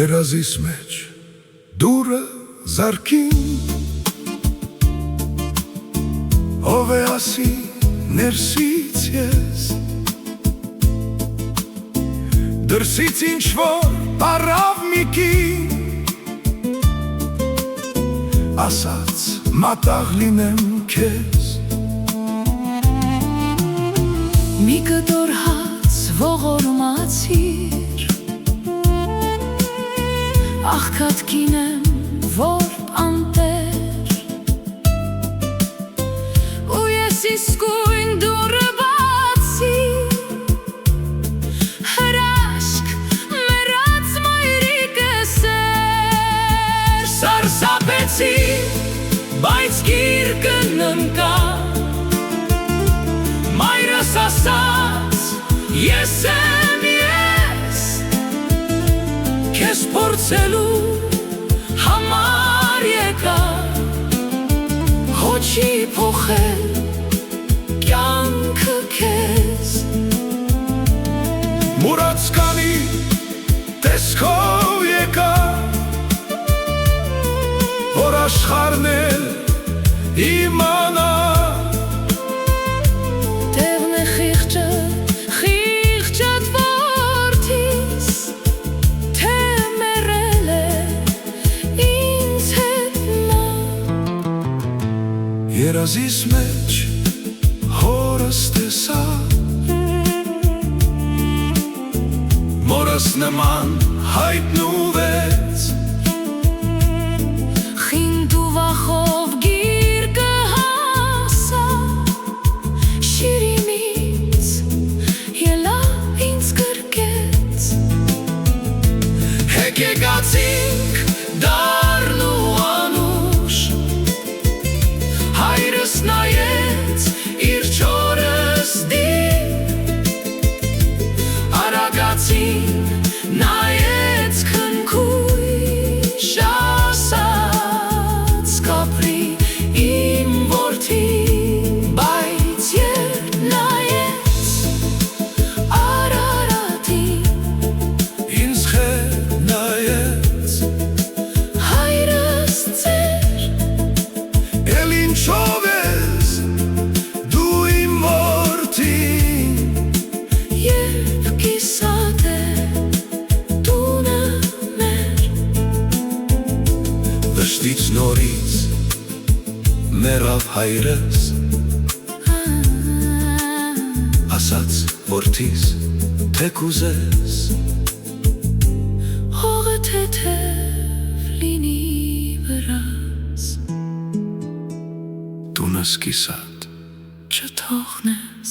Երազիս մեջ դուրը զարկին ով է ասի ներսից ես դրսից ինչ-որ պարավ մի կին ասաց մատաղ լինեմ քեզ մի կտոր հաց ողորմացիր աղքատ կինեմ որ անտեր ու ես իսկույն դուրը բացի հրաշք մեռած մայրիկս էր սարսափեցի բայց գիրկն ընկա մայրս ասաց ես եմ ես քեզ փորձելու համար եկա հոչի փոխել կյանքը քեզ մուրացկանի տեսքով եկա որ աշխարհն էլ իմանա Երազիս մեջ հորս տեսա մորս նման հայտնուվեց խինդ ու վախով գիրկը հասա շիրիմից ելավ ինձ գրկեց հեկ եկացինք դառն ու անուշ հայրս նայեց իր չորս դին արագացին նայեց քնքույշ ասաց կապրի իմ որդին բայց երբ նայեց Արարատին ինձ խեր նայեց հայրս ձեր էլ ինչով ես դու իմ որդին երբ կիսատ է տունը մեր Դշտից նորից մեռավ հայրս ասաց որդիս թե կուզես հողը թեթև լինի վրաս տունս կիսատ չթողնես